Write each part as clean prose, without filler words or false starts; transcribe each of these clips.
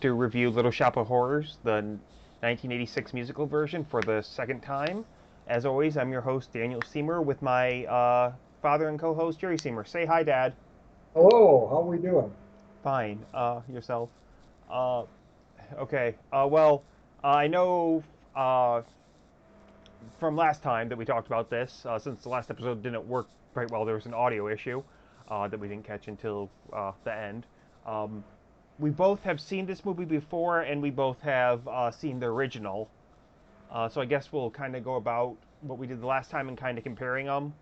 to review Little Shop of Horrors, the 1986 musical version, for the second time. As always, I'm your host, Daniel Seymour, with my father and co host, Jerry Seymour. Say hi, Dad. Hello, how we doing? Fine. Yourself? Uh, okay. I know uh, from last time that we talked about this, since the last episode didn't work quite well, there was an audio issue that we didn't catch until the end. Um, we both have seen this movie before, and we both have seen the original. So I guess we'll kind of go about what we did the last time and kind of comparing them.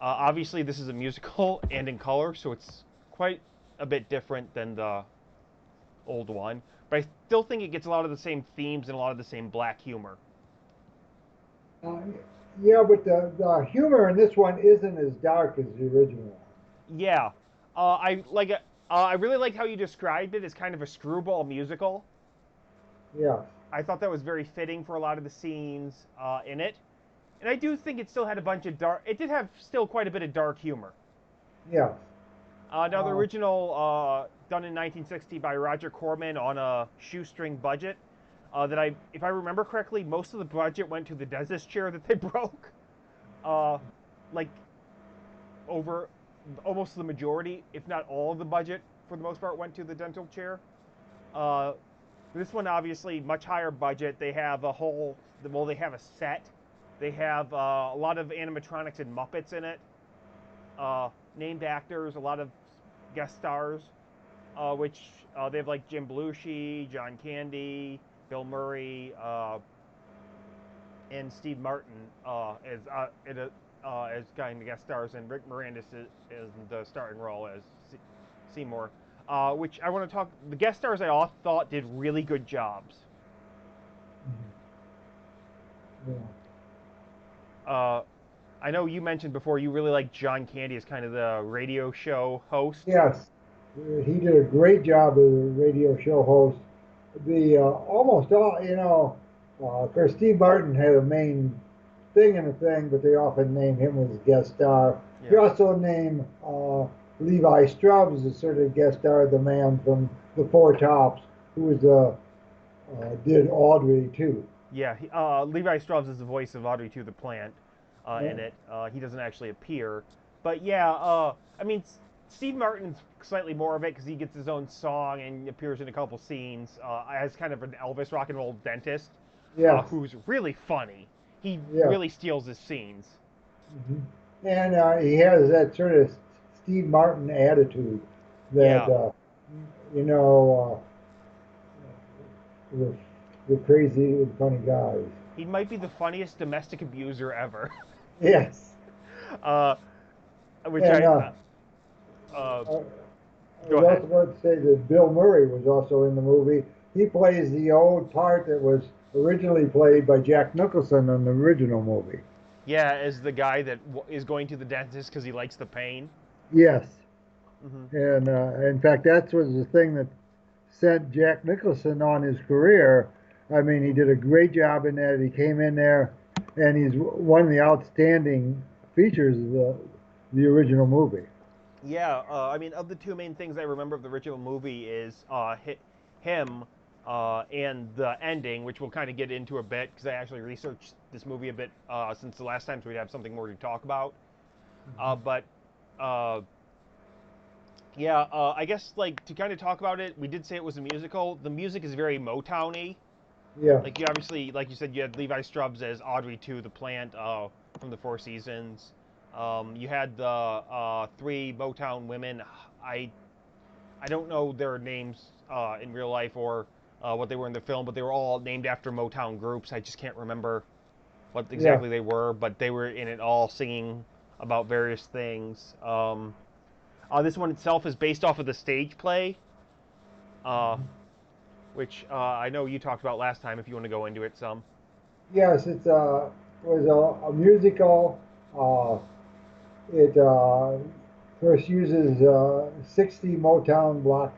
Obviously, this is a musical and in color, so it's quite a bit different than the old one. But I still think it gets a lot of the same themes and a lot of the same black humor. Uh, yeah, but the humor in this one isn't as dark as the original Yeah, I like it. I really liked how you described it as kind of a screwball musical. one. Yes, I thought that was very fitting for a lot of the scenes in it. And I do think it still had a bunch of dark. It did have still quite a bit of dark humor. yes. Now the Uh, original, done in 1960 by Roger Corman on a shoestring budget. If I remember correctly, most of the budget went to the dentist chair that they broke. Uh, like over almost the majority, if not all of the budget, for the most part, went to the dental chair. Uh, this one obviously much higher budget. They have a whole, well, they have a set. They have a lot of animatronics and Muppets in it. Named actors, a lot of guest stars, which they have like Jim Belushi, John Candy, Bill Murray, and Steve Martin as kind of guest stars, and Rick Moranis is the starring role as Seymour. Which I want to talk. The guest stars I all thought did really good jobs. yeah. Uh, I know you mentioned before you really like John Candy as kind of the radio show host. Yes, he did a great job as a radio show host. The almost all, of course, Steve Martin had a main thing in the thing, but they often name him as guest star. They Yeah, also name Levi Strauss as sort of guest star, the man from the Four Tops, who was did Audrey too. yeah. Levi Strauss is the voice of Audrey 2 the Plant Uh, in it. He doesn't actually appear, but yeah. I mean, Steve Martin's slightly more of it because he gets his own song and appears in a couple scenes as kind of an Elvis rock and roll dentist, yes, who's really funny. He yes. really steals his scenes. Hmm. And he has that sort of Steve Martin attitude that Yeah, you know the, the crazy and funny guys. he might be the funniest domestic abuser ever. Yes, uh, which and uh, I go was ahead. also going to say that Bill Murray was also in the movie. He plays the old part that was originally played by Jack Nicholson in the original movie. Yeah, as the guy that is going to the dentist because he likes the pain. Yes, Hmm. and in fact, that was the thing that sent Jack Nicholson on his career. I mean, he did a great job in that. He came in there, and he's one of the outstanding features of the original movie. Yeah, I mean, of the two main things I remember of the original movie is him and the ending, which we'll kind of get into a bit because I actually researched this movie a bit since the last time, so we'd have something more to talk about. But uh, yeah, I guess like to kind of talk about it, we did say it was a musical. The music is very Motowny. Yes, Like you obviously, like you said, you had Levi Strauss as Audrey 2 the Plant from the Four Seasons. You had the three Motown women. I I don't know their names in real life or what they were in the film, but they were all named after Motown groups. I just can't remember what yes. exactly they were, but they were in it all singing about various things. This one itself is based off of the stage play, uh, which I know you talked about last time. If you want to go into it some. Yes, was a musical. Uh, it first uses 60 Motown block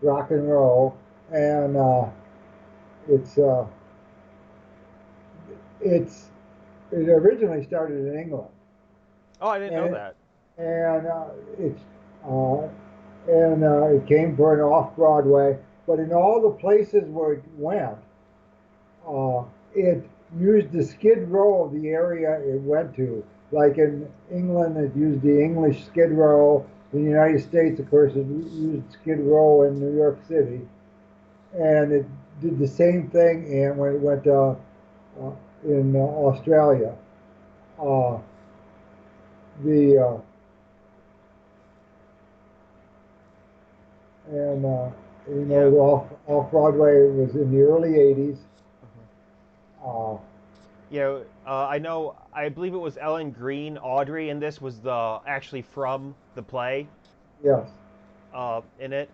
rock and roll, and it's uh, it's it originally started in England, Oh, I didn't know and that. and it's uh, and it came for an off Broadway. but in all the places where it went, uh, it used the skid row of the area it went to. Like in England, it used the English skid row. In the United States, of course, it used skid row in New York City, and it did the same thing. And when it went in Australia, uh, the and Yeah. off Broadway was in the early '80s. Mhm. Uh, Yeah, I know. I believe it was Ellen Green, Audrey, and this was the actually from the play. yes. In it.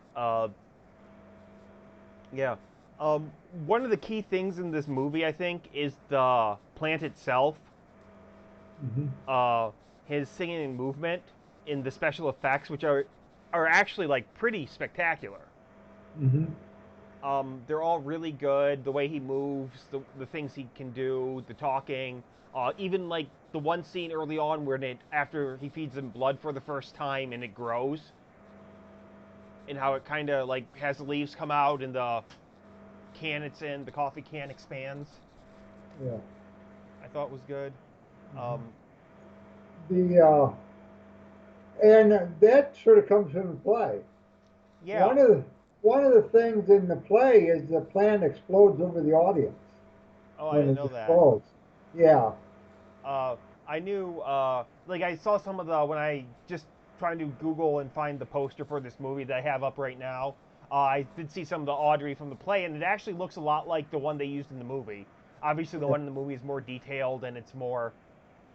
Yeah. One of the key things in this movie, I think, is the plant itself. Hmm. Uh, his singing and movement in the special effects, which are actually like pretty spectacular. Hmm. They're all really good. The way he moves, the things he can do, the talking. Even like the one scene early on where after he feeds them blood for the first time and it grows, and how it kind of like has the leaves come out and the can it's in, the coffee can expands. Yeah. I thought was good. Um, The and that sort of comes into play. yeah. One of the one of the things in the play is the plant explodes over the audience Oh, I when didn't it know that. explodes. Yeah. Uh, I knew, like, I saw some of the when I just trying to Google and find the poster for this movie that I have up right now. I did see some of the Audrey from the play, and it actually looks a lot like the one they used in the movie. Obviously, the Yeah. one in the movie is more detailed and it's more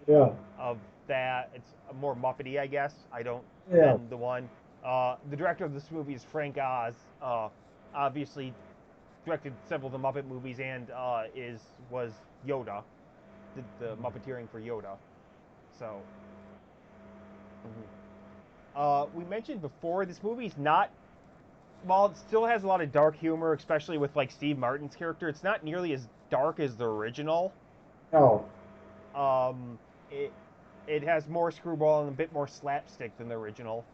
Yeah. of that. It's more Muppety, I guess. I don't Yeah. than the one. The director of this movie is Frank Oz. Obviously, directed several of the Muppet movies and is was Yoda. Did the Muppeteering for Yoda. So, mhm. We mentioned before this movie's not. While it still has a lot of dark humor, especially with like Steve Martin's character, it's not nearly as dark as the original. No. Um, it it has more screwball and a bit more slapstick than the original.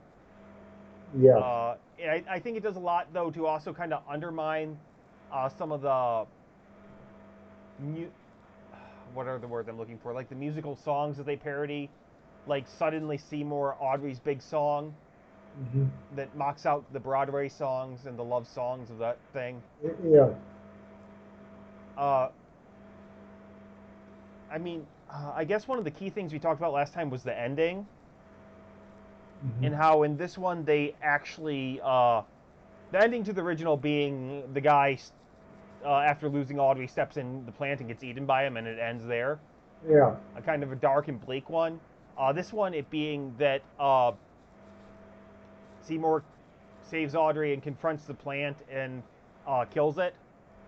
Yes. I think it does a lot though to also kind of undermine some of the mu- what are the words I'm looking for? Like the musical songs that they parody, like Suddenly Seymour, Audrey's big song Hmm. that mocks out the Broadway songs and the love songs of that thing. Yeah. Uh, I guess one of the key things we talked about last time was the ending, Hmm. and how in this one they actually the ending to the original being the guy after losing Audrey steps in the plant and gets eaten by him, and it ends there. Yeah. A kind of a dark and bleak one. This one, it being that Seymour saves Audrey and confronts the plant and kills it,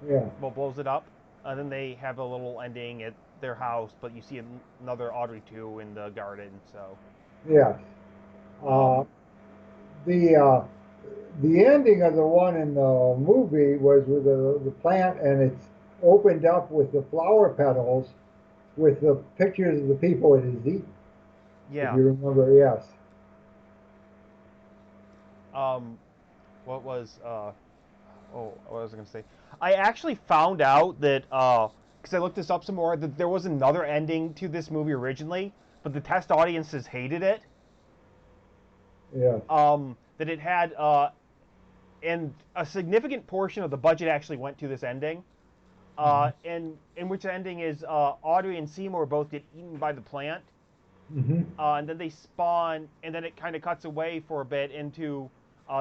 Yeah. well, blows it up. Then they have a little ending at their house, but you see another Audrey too in the garden. So, Yes. Uh, um, the the ending of the one in the movie was with the plant, and it's opened up with the flower petals with the pictures of the people it has eaten. If yeah. you remember, yes. Um, what was what was I gonna say? I actually found out that because I looked this up some more, that there was another ending to this movie originally, but the test audiences hated it. Yes. That it had and a significant portion of the budget actually went to this ending. Hmm. And in which ending is Audrey and Seymour both get eaten by the plant, Hmm. and then they spawn, and then it kind of cuts away for a bit into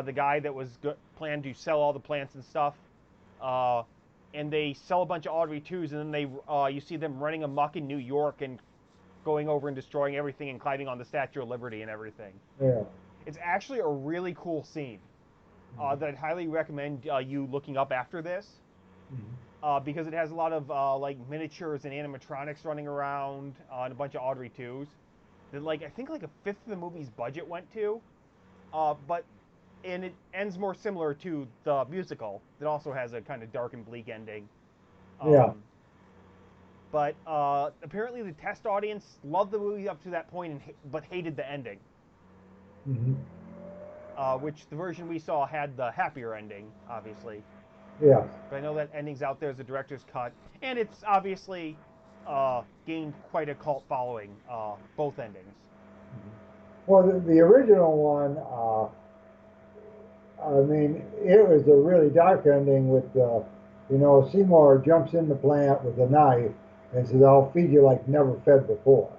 the guy that was planned to sell all the plants and stuff, uh, and they sell a bunch of Audrey twos, and then they you see them running amok in New York and going over and destroying everything and climbing on the Statue of Liberty and everything. Yeah. It's actually a really cool scene that I'd highly recommend you looking up after this. Hmm. Because it has a lot of like miniatures and animatronics running around and a bunch of Audrey twos. That like I think like a fifth of the movie's budget went to, but and it ends more similar to the musical that also has a kind of dark and bleak ending. Yeah. Um, but apparently the test audience loved the movie up to that point, but hated the ending, Hmm. which the version we saw had the happier ending, obviously. Yes. But I know that ending's out there as a director's cut, and it's obviously gained quite a cult following. Both endings. Well, the original one, I mean, it was a really dark ending with, Seymour jumps in the plant with a knife and says, "I'll feed you like never fed before."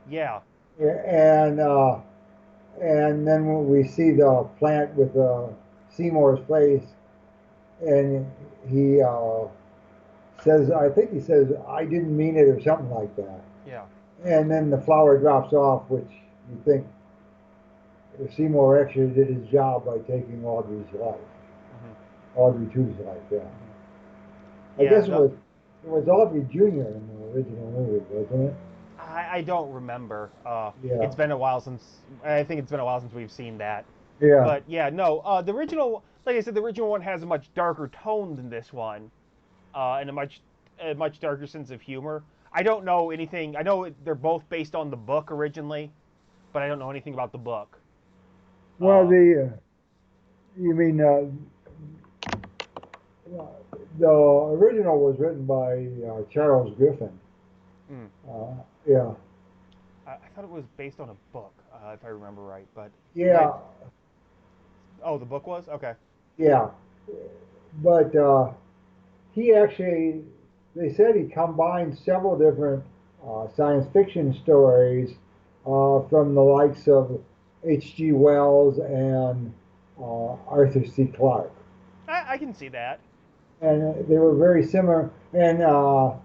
Yeah, And and then when we see the plant with Seymour's face, and he says, I think he says, "I didn't mean it," or something like that. yeah. And then the flower drops off, which you think Seymour actually did his job by taking Audrey's life, Hmm. Audrey 2's life. Yeah, Hmm. I Yeah, guess it was Audrey Jr. in the original movie, wasn't it? I don't remember. Yeah, It's been a while since I think it's been a while since we've seen that. yeah. But yeah, no. The original, like I said, the original one has a much darker tone than this one, and a much darker sense of humor. I don't know anything. I know they're both based on the book originally, but I don't know anything about the book. Well, Uh, you mean the original was written by Charles Griffin. mm, Uh, yeah, I thought it was based on a book, if I remember right. But I, yeah, oh, the book was okay. yeah. But he actually, they said he combined several different science fiction stories from the likes of H.G. Wells and Arthur C. Clarke. I can see that. And they were very similar and to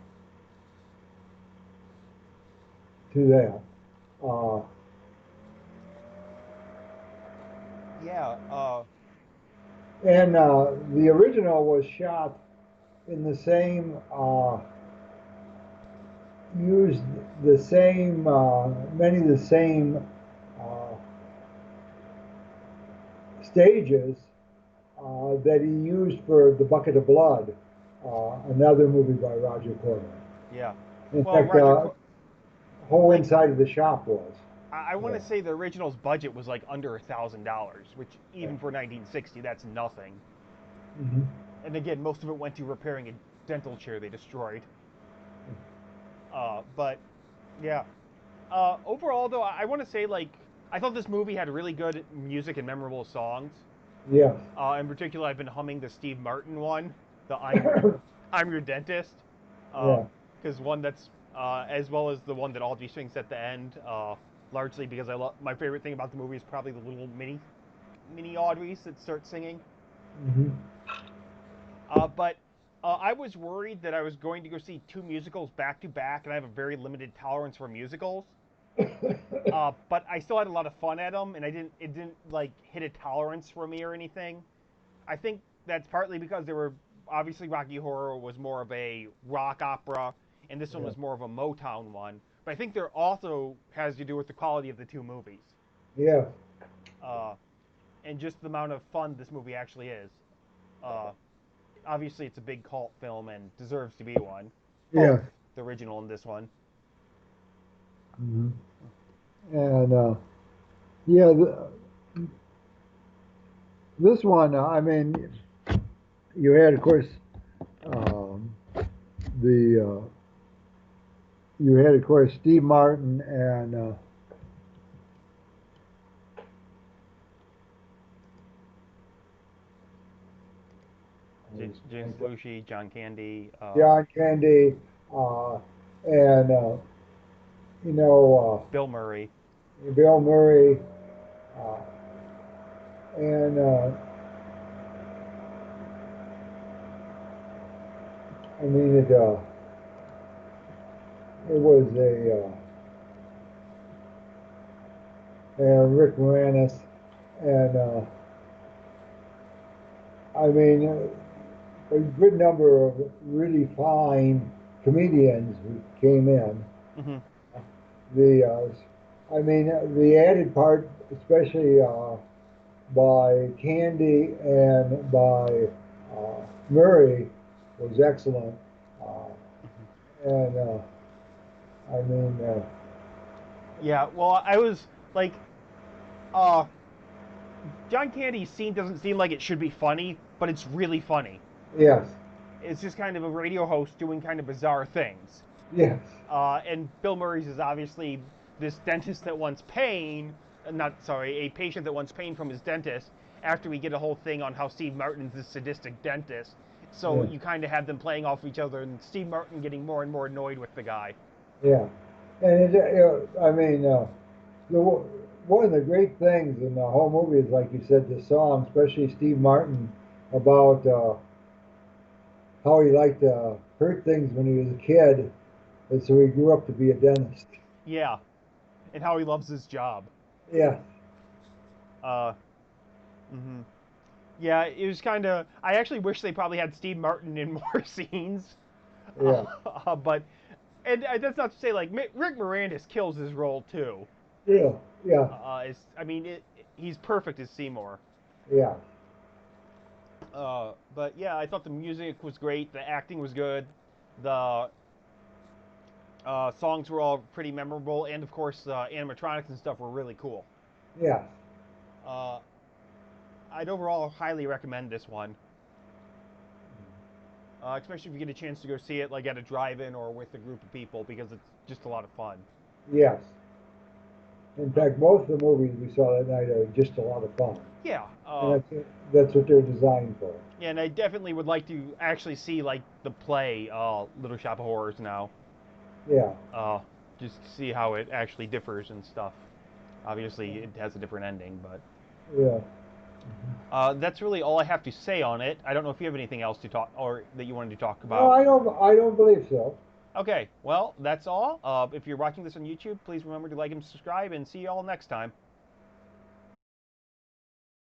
that. Uh, Yeah. and the original was shot in the same, used the same, many of the same uh, stages that he used for The Bucket of Blood, another movie by Roger Corman. Yeah. In Well, fact, whole like inside of the shop was. I want Yeah. to say the original's budget was like under $1,000, which even for 1960, that's nothing. Hmm. And again, most of it went to repairing a dental chair they destroyed. But yeah. Overall, though, I want to say like I thought this movie had really good music and memorable songs. Yes. In particular, I've been humming the Steve Martin one, the I'm your dentist, Yeah. because one that's as well as the one that Audrey sings at the end. Largely because I love my favorite thing about the movie is probably the little mini Audreys that start singing. Hmm. But I was worried that I was going to go see two musicals back to back, and I have a very limited tolerance for musicals. But I still had a lot of fun at them, and it didn't like hit a tolerance for me or anything. I think that's partly because they were obviously Rocky Horror was more of a rock opera, and this one Yeah. was more of a Motown one. But I think there also has to do with the quality of the two movies, Yeah. uh, and just the amount of fun this movie actually is. Uh, Obviously, it's a big cult film and deserves to be one. Both Yeah. the original and this one. Hmm. And yeah, this one, I mean, you had, of course, um, the you had, of course, Steve Martin and James Belushi, John Candy, John Candy, and you know Bill Murray. Bill Murray, uh, and I mean it was a and Rick Moranis, and I mean a good number of really fine comedians who came in. Hmm. The I mean the added part, especially by Candy and by Murray, was excellent. Uh, and I mean, Yeah, well, I was like, uh, John Candy's scene doesn't seem like it should be funny, but it's really funny. Yes. It's just kind of a radio host doing kind of bizarre things. Yes. And Bill Murray's is obviously this dentist that wants pain, not sorry, a patient that wants pain from his dentist. After we get a whole thing on how Steve Martin's this sadistic dentist, so Yeah. you kind of have them playing off each other, and Steve Martin getting more and more annoyed with the guy. Yeah. And I mean, one of the great things in the whole movie is, like you said, the song, especially Steve Martin, about how he liked to hurt things when he was a kid, and so he grew up to be a dentist. Yeah, and how he loves his job. Yeah. Uh, hmm Yeah, it was kind of. I actually wish they probably had Steve Martin in more scenes, Yeah. but and that's not to say like Rick Moranis kills his role too. Yeah. Yeah. I mean, he's perfect as Seymour. Yeah. But yeah, I thought the music was great, the acting was good, the songs were all pretty memorable, and of course, animatronics and stuff were really cool. Yeah. Uh, I'd overall highly recommend this one, especially if you get a chance to go see it, like at a drive-in or with a group of people, because it's just a lot of fun. Yes. In Uh, fact, most of the movies we saw that night are just a lot of fun, yeah, and that's what they're designed for. and I definitely would like to actually see like the play, Little Shop of Horrors now, Yeah. uh, just to see how it actually differs and stuff. Obviously, it has a different ending, but Yeah. that's really all I have to say on it. I don't know if you have anything else to talk or that you wanted to talk No, about. I don't. I don't believe so. Okay, well, that's all. If you're watching this on YouTube, please remember to like and subscribe, and see you all next time.